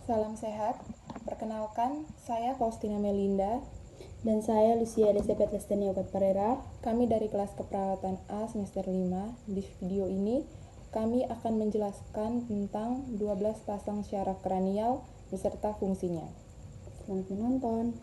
Salam sehat. Perkenalkan, saya Faustina Melinda. Dan saya Lucia Elizabeth Lestenia Obat Parera. Kami dari kelas keperawatan A semester 5. Di video ini, kami akan menjelaskan tentang 12 pasang syaraf kranial beserta fungsinya. Selamat menonton.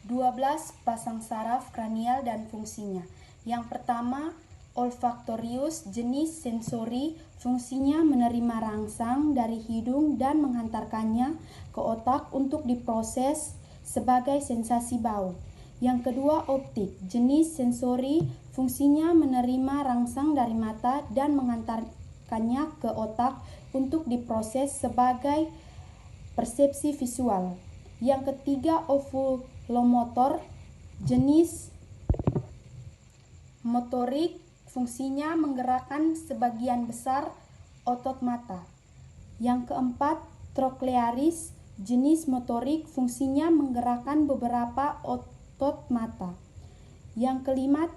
12 pasang saraf kranial dan fungsinya. Yang pertama, olfaktorius jenis sensori, fungsinya menerima rangsang dari hidung dan menghantarkannya ke otak untuk diproses sebagai sensasi bau. Yang kedua, optik jenis sensori, fungsinya menerima rangsang dari mata dan menghantarkannya ke otak untuk diproses sebagai persepsi visual. Yang ketiga, ovulomotor jenis motorik, fungsinya menggerakkan sebagian besar otot mata. Yang keempat, troklearis jenis motorik, fungsinya menggerakkan beberapa otot mata. Yang kelima,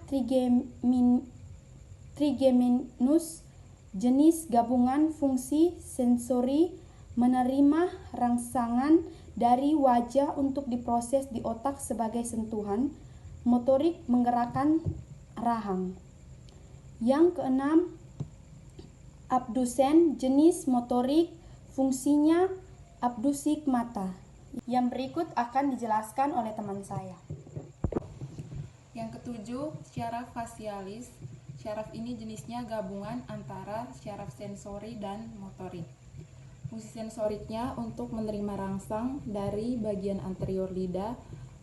trigeminus jenis gabungan fungsi sensori, menerima rangsangan dari wajah untuk diproses di otak sebagai sentuhan, motorik menggerakkan rahang. Yang keenam, abdusen jenis motorik, fungsinya abdusik mata. Yang berikut akan dijelaskan oleh teman saya. Yang ketujuh, syaraf facialis. Syaraf ini jenisnya gabungan antara syaraf sensori dan motorik. Fungsi sensoriknya untuk menerima rangsang dari bagian anterior lidah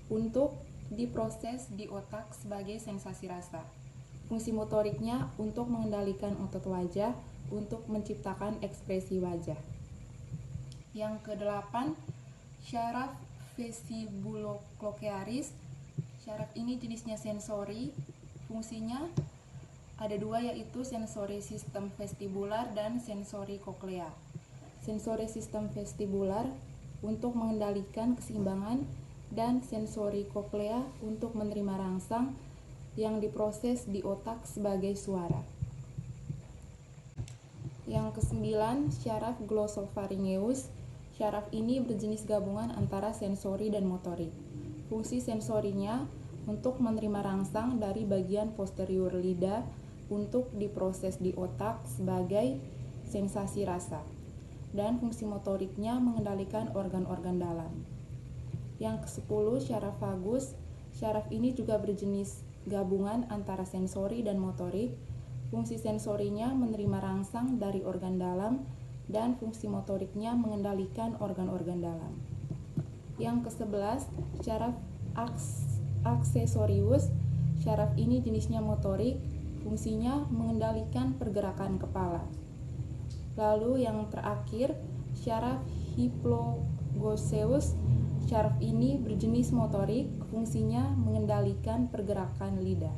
untuk diproses di otak sebagai sensasi rasa. Fungsi motoriknya untuk mengendalikan otot wajah untuk menciptakan ekspresi wajah. Yang kedelapan, syaraf vestibulococlearis. Syaraf ini jenisnya sensori, fungsinya ada dua, yaitu sensori sistem vestibular dan sensori koklea. Sensori sistem vestibular untuk mengendalikan keseimbangan dan sensori koklea untuk menerima rangsang yang diproses di otak sebagai suara. Yang kesembilan, syaraf glosopharyngeus. Syaraf ini berjenis gabungan antara sensori dan motorik. Fungsi sensorinya untuk menerima rangsang dari bagian posterior lidah untuk diproses di otak sebagai sensasi rasa. Dan fungsi motoriknya mengendalikan organ-organ dalam. Yang ke-10, syaraf vagus. Syaraf ini juga berjenis gabungan antara sensori dan motorik. Fungsi sensorinya menerima rangsang dari organ dalam dan fungsi motoriknya mengendalikan organ-organ dalam. Yang ke-11, syaraf aksesorius. Syaraf ini jenisnya motorik, fungsinya mengendalikan pergerakan kepala. Lalu yang terakhir, syaraf hypogloseus. Syaraf ini berjenis motorik, fungsinya mengendalikan pergerakan lidah.